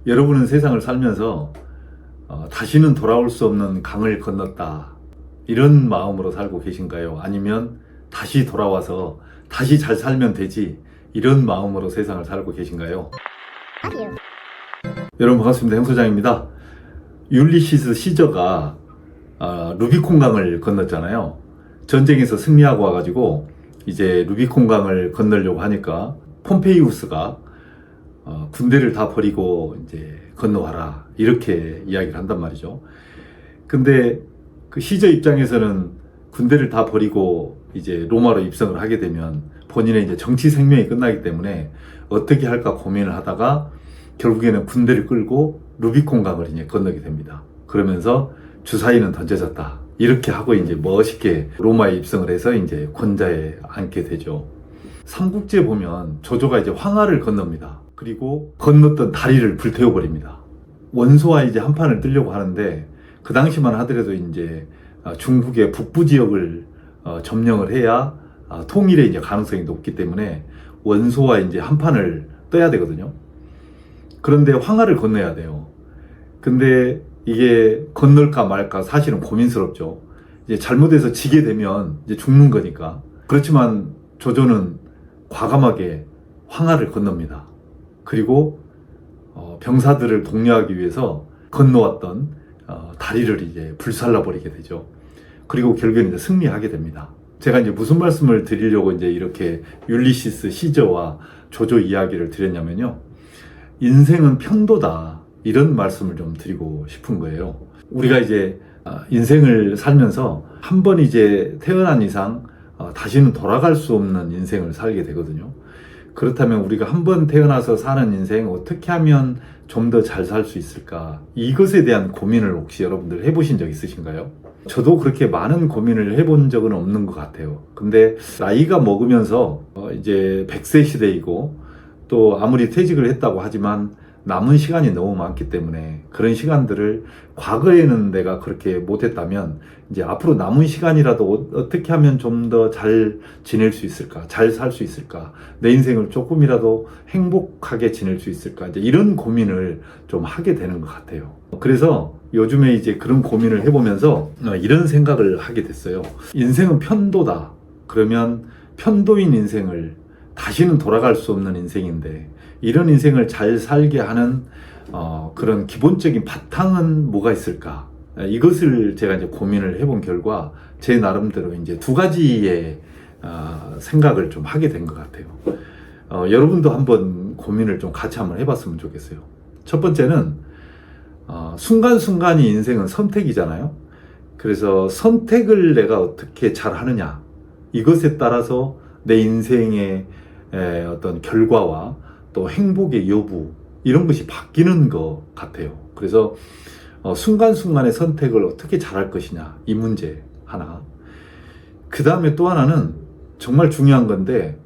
여러분은 세상을 살면서 다시는 돌아올 수 없는 강을 건넜다, 이런 마음으로 살고 계신가요? 아니면 다시 돌아와서 다시 잘 살면 되지, 이런 마음으로 세상을 살고 계신가요? 아니요. 여러분 반갑습니다. 형소장입니다. 율리시스 시저가 루비콘 강을 건넜잖아요. 전쟁에서 승리하고 와가지고 이제 루비콘 강을 건너려고 하니까 폼페이우스가 군대를 다 버리고 이제 건너와라, 이렇게 이야기를 한단 말이죠. 근데 그 시저 입장에서는 군대를 다 버리고 이제 로마로 입성을 하게 되면 본인의 이제 정치 생명이 끝나기 때문에 어떻게 할까 고민을 하다가 결국에는 군대를 끌고 루비콘 강을 이제 건너게 됩니다. 그러면서 주사위는 던져졌다, 이렇게 하고 이제 멋있게 로마에 입성을 해서 이제 권좌에 앉게 되죠. 삼국지에 보면 조조가 이제 황하를 건넙니다. 그리고 건넜던 다리를 불태워버립니다. 원소와 이제 한판을 뜨려고 하는데, 그 당시만 하더라도 이제 중국의 북부 지역을 점령을 해야 통일의 이제 가능성이 높기 때문에 원소와 이제 한판을 떠야 되거든요. 그런데 황하를 건너야 돼요. 근데 이게 건널까 말까 사실은 고민스럽죠. 이제 잘못해서 지게 되면 이제 죽는 거니까. 그렇지만 조조는 과감하게 황하를 건넙니다. 그리고 병사들을 독려하기 위해서 건너왔던 다리를 이제 불살라 버리게 되죠. 그리고 결국에는 이제 승리하게 됩니다. 제가 이제 무슨 말씀을 드리려고 이제 이렇게 율리시스 시저와 조조 이야기를 드렸냐면요, 인생은 편도다, 이런 말씀을 좀 드리고 싶은 거예요. 우리가 이제 인생을 살면서 한 번 이제 태어난 이상 다시는 돌아갈 수 없는 인생을 살게 되거든요. 그렇다면 우리가 한 번 태어나서 사는 인생 어떻게 하면 좀 더 잘 살 수 있을까, 이것에 대한 고민을 혹시 여러분들 해보신 적 있으신가요? 저도 그렇게 많은 고민을 해본 적은 없는 것 같아요. 근데 나이가 먹으면서 이제 100세 시대이고, 또 아무리 퇴직을 했다고 하지만 남은 시간이 너무 많기 때문에 그런 시간들을, 과거에는 내가 그렇게 못했다면 이제 앞으로 남은 시간이라도 어떻게 하면 좀 더 잘 지낼 수 있을까, 잘 살 수 있을까, 내 인생을 조금이라도 행복하게 지낼 수 있을까, 이제 이런 고민을 좀 하게 되는 것 같아요. 그래서 요즘에 이제 그런 고민을 해보면서 이런 생각을 하게 됐어요. 인생은 편도다. 그러면 편도인 인생을, 다시는 돌아갈 수 없는 인생인데, 이런 인생을 잘 살게 하는 그런 기본적인 바탕은 뭐가 있을까? 이것을 제가 이제 고민을 해본 결과 제 나름대로 이제 두 가지의 생각을 좀 하게 된 것 같아요. 여러분도 한번 고민을 좀 같이 한번 해봤으면 좋겠어요. 첫 번째는 순간순간이 인생은 선택이잖아요. 그래서 선택을 내가 어떻게 잘 하느냐, 이것에 따라서 내 인생의 어떤 결과와 또 행복의 여부, 이런 것이 바뀌는 것 같아요. 그래서 순간순간의 선택을 어떻게 잘할 것이냐, 이 문제 하나. 그 다음에 또 하나는 정말 중요한 건데,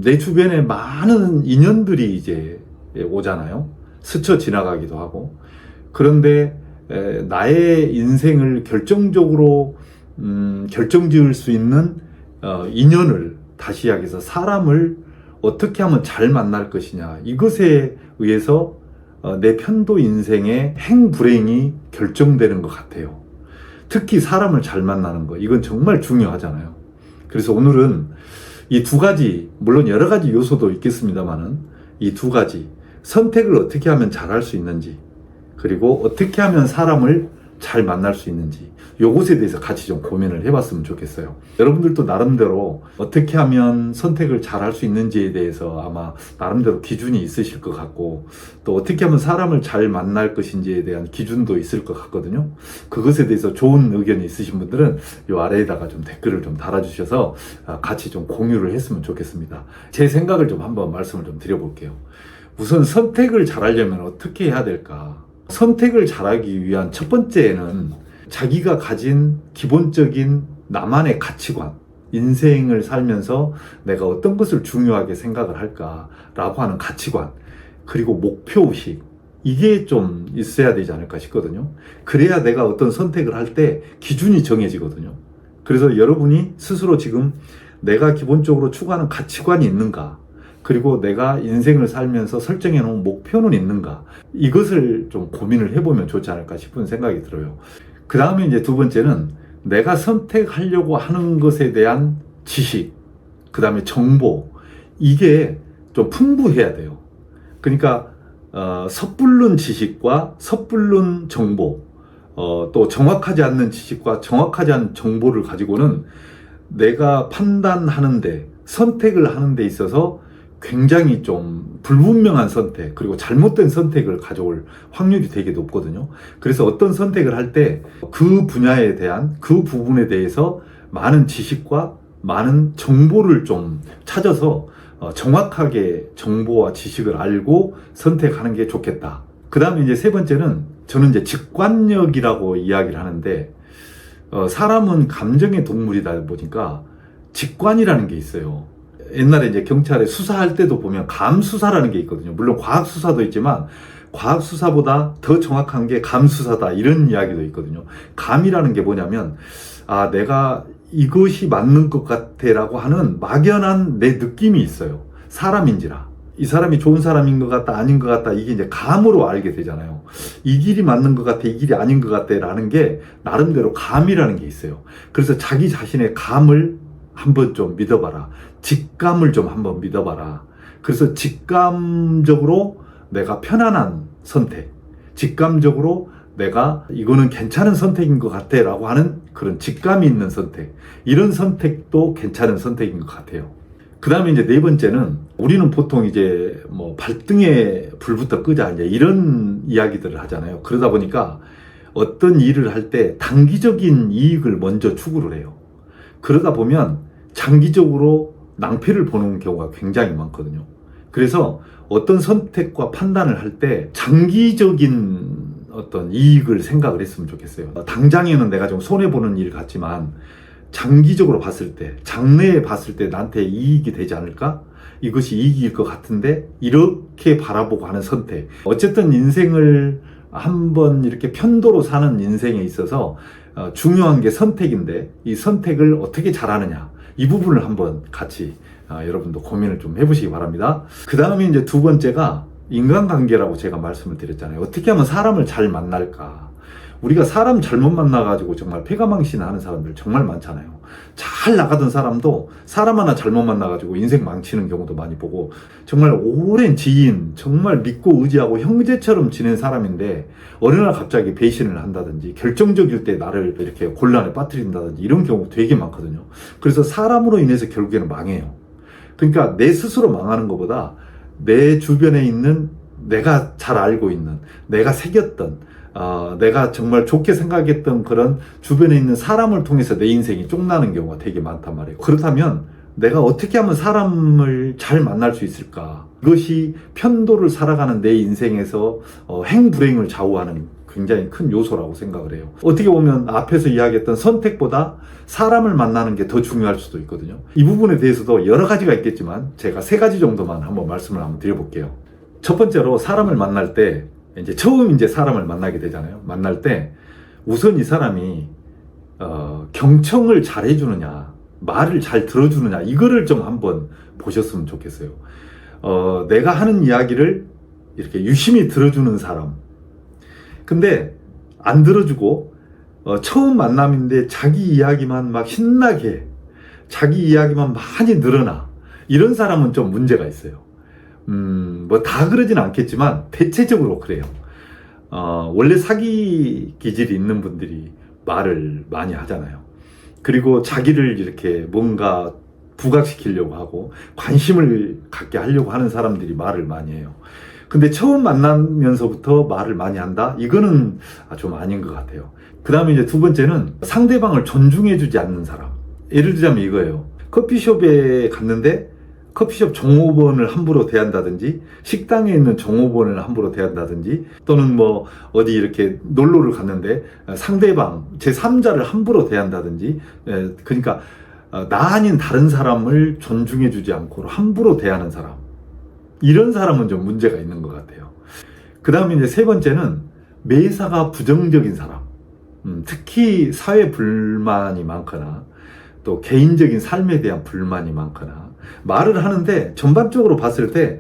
내 주변에 많은 인연들이 이제 오잖아요. 스쳐 지나가기도 하고. 그런데 나의 인생을 결정적으로 결정지을 수 있는 인연을, 다시 이야기해서 사람을 어떻게 하면 잘 만날 것이냐, 이것에 의해서 내 편도 인생의 행불행이 결정되는 것 같아요. 특히 사람을 잘 만나는 거, 이건 정말 중요하잖아요. 그래서 오늘은 이 두 가지, 물론 여러 가지 요소도 있겠습니다만은 이 두 가지, 선택을 어떻게 하면 잘할 수 있는지, 그리고 어떻게 하면 사람을 잘 만날 수 있는지, 요것에 대해서 같이 좀 고민을 해봤으면 좋겠어요. 여러분들도 나름대로 어떻게 하면 선택을 잘 할 수 있는지에 대해서 아마 나름대로 기준이 있으실 것 같고, 또 어떻게 하면 사람을 잘 만날 것인지에 대한 기준도 있을 것 같거든요. 그것에 대해서 좋은 의견이 있으신 분들은 요 아래에다가 좀 댓글을 좀 달아주셔서 같이 좀 공유를 했으면 좋겠습니다. 제 생각을 좀 한번 말씀을 좀 드려볼게요. 우선 선택을 잘 하려면 어떻게 해야 될까? 선택을 잘하기 위한 첫 번째는 자기가 가진 기본적인 나만의 가치관, 인생을 살면서 내가 어떤 것을 중요하게 생각을 할까라고 하는 가치관, 그리고 목표의식, 이게 좀 있어야 되지 않을까 싶거든요. 그래야 내가 어떤 선택을 할 때 기준이 정해지거든요. 그래서 여러분이 스스로 지금 내가 기본적으로 추구하는 가치관이 있는가, 그리고 내가 인생을 살면서 설정해 놓은 목표는 있는가? 이것을 좀 고민을 해보면 좋지 않을까 싶은 생각이 들어요. 그 다음에 이제 두 번째는 내가 선택하려고 하는 것에 대한 지식, 그 다음에 정보, 이게 좀 풍부해야 돼요. 그러니까 섣부른 지식과 섣부른 정보, 또 정확하지 않는 지식과 정확하지 않은 정보를 가지고는 내가 판단하는데, 선택을 하는 데 있어서 굉장히 좀 불분명한 선택, 그리고 잘못된 선택을 가져올 확률이 되게 높거든요. 그래서 어떤 선택을 할 때 그 분야에 대한, 그 부분에 대해서 많은 지식과 많은 정보를 좀 찾아서 정확하게 정보와 지식을 알고 선택하는 게 좋겠다. 그 다음에 이제 세 번째는 저는 이제 직관력이라고 이야기를 하는데, 사람은 감정의 동물이다 보니까 직관이라는 게 있어요. 옛날에 이제 경찰에 수사할 때도 보면 감수사라는 게 있거든요. 물론 과학수사도 있지만 과학수사보다 더 정확한 게 감수사다, 이런 이야기도 있거든요. 감이라는 게 뭐냐면, 아, 내가 이것이 맞는 것 같아 라고 하는 막연한 내 느낌이 있어요. 사람인지라. 이 사람이 좋은 사람인 것 같다, 아닌 것 같다, 이게 이제 감으로 알게 되잖아요. 이 길이 맞는 것 같아, 이 길이 아닌 것 같아 라는 게 나름대로 감이라는 게 있어요. 그래서 자기 자신의 감을 한번 좀 믿어봐라. 직감을 좀 한번 믿어봐라. 그래서 직감적으로 내가 편안한 선택, 직감적으로 내가 이거는 괜찮은 선택인 것 같아 라고 하는 그런 직감이 있는 선택, 이런 선택도 괜찮은 선택인 것 같아요. 그 다음에 이제 네 번째는, 우리는 보통 이제 뭐 발등에 불부터 끄자, 이제 이런 이야기들을 하잖아요. 그러다 보니까 어떤 일을 할 때 단기적인 이익을 먼저 추구를 해요. 그러다 보면 장기적으로 낭패를 보는 경우가 굉장히 많거든요. 그래서 어떤 선택과 판단을 할 때 장기적인 어떤 이익을 생각을 했으면 좋겠어요. 당장에는 내가 좀 손해보는 일 같지만 장기적으로 봤을 때, 장래에 봤을 때 나한테 이익이 되지 않을까? 이것이 이익일 것 같은데, 이렇게 바라보고 하는 선택. 어쨌든 인생을 한번 이렇게 편도로 사는 인생에 있어서 중요한 게 선택인데, 이 선택을 어떻게 잘하느냐, 이 부분을 한번 같이 여러분도 고민을 좀 해보시기 바랍니다. 그 다음에 이제 두 번째가 인간관계라고 제가 말씀을 드렸잖아요. 어떻게 하면 사람을 잘 만날까? 우리가 사람 잘못 만나가지고 정말 패가망신하는 사람들 정말 많잖아요. 잘 나가던 사람도 사람 하나 잘못 만나가지고 인생 망치는 경우도 많이 보고, 정말 오랜 지인, 정말 믿고 의지하고 형제처럼 지낸 사람인데 어느 날 갑자기 배신을 한다든지, 결정적일 때 나를 이렇게 곤란에 빠뜨린다든지, 이런 경우 되게 많거든요. 그래서 사람으로 인해서 결국에는 망해요. 그러니까 내 스스로 망하는 것보다 내 주변에 있는, 내가 잘 알고 있는, 내가 새겼던, 내가 정말 좋게 생각했던 그런 주변에 있는 사람을 통해서 내 인생이 쪽나는 경우가 되게 많단 말이에요. 그렇다면 내가 어떻게 하면 사람을 잘 만날 수 있을까? 이것이 편도를 살아가는 내 인생에서 행불행을 좌우하는 굉장히 큰 요소라고 생각을 해요. 어떻게 보면 앞에서 이야기했던 선택보다 사람을 만나는 게 더 중요할 수도 있거든요. 이 부분에 대해서도 여러 가지가 있겠지만 제가 세 가지 정도만 한번 말씀을 한번 드려볼게요. 첫 번째로, 사람을 만날 때, 이제 처음 이제 사람을 만나게 되잖아요. 만날 때 우선 이 사람이 경청을 잘 해주느냐, 말을 잘 들어주느냐, 이거를 좀 한번 보셨으면 좋겠어요. 내가 하는 이야기를 이렇게 유심히 들어주는 사람. 근데 안 들어주고 처음 만남인데 자기 이야기만 막 신나게, 자기 이야기만 많이 늘어나, 이런 사람은 좀 문제가 있어요. 뭐 다 그러진 않겠지만 대체적으로 그래요. 원래 사기 기질이 있는 분들이 말을 많이 하잖아요. 그리고 자기를 이렇게 뭔가 부각시키려고 하고 관심을 갖게 하려고 하는 사람들이 말을 많이 해요. 근데 처음 만나면서부터 말을 많이 한다? 이거는 좀 아닌 것 같아요. 그 다음에 이제 두 번째는, 상대방을 존중해주지 않는 사람. 예를 들자면 이거예요. 커피숍에 갔는데 커피숍 종업원을 함부로 대한다든지, 식당에 있는 종업원을 함부로 대한다든지, 또는 뭐 어디 이렇게 놀러를 갔는데 상대방, 제3자를 함부로 대한다든지, 그러니까 나 아닌 다른 사람을 존중해주지 않고 함부로 대하는 사람, 이런 사람은 좀 문제가 있는 것 같아요. 그 다음에 이제 세 번째는, 매사가 부정적인 사람. 특히 사회 불만이 많거나 또 개인적인 삶에 대한 불만이 많거나 말을 하는데 전반적으로 봤을 때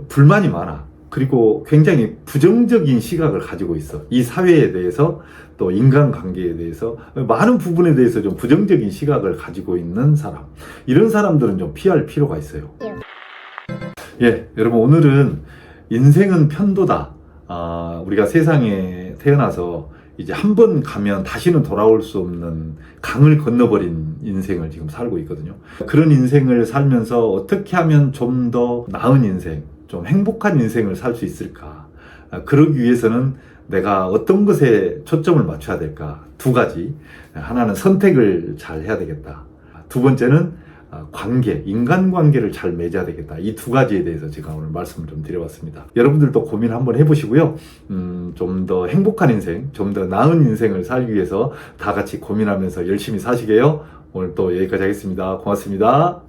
불만이 많아. 그리고 굉장히 부정적인 시각을 가지고 있어. 이 사회에 대해서 또 인간관계에 대해서 많은 부분에 대해서 좀 부정적인 시각을 가지고 있는 사람. 이런 사람들은 좀 피할 필요가 있어요. 예, 여러분 오늘은 인생은 편도다. 우리가 세상에 태어나서 이제 한 번 가면 다시는 돌아올 수 없는 강을 건너버린 인생을 지금 살고 있거든요. 그런 인생을 살면서 어떻게 하면 좀 더 나은 인생, 좀 행복한 인생을 살 수 있을까? 그러기 위해서는 내가 어떤 것에 초점을 맞춰야 될까? 두 가지. 하나는 선택을 잘 해야 되겠다. 두 번째는 관계, 인간관계를 잘 맺어야 되겠다. 이 두 가지에 대해서 제가 오늘 말씀을 좀 드려봤습니다. 여러분들도 고민 한번 해보시고요. 좀 더 행복한 인생, 좀 더 나은 인생을 살기 위해서 다 같이 고민하면서 열심히 사시게요. 오늘 또 여기까지 하겠습니다. 고맙습니다.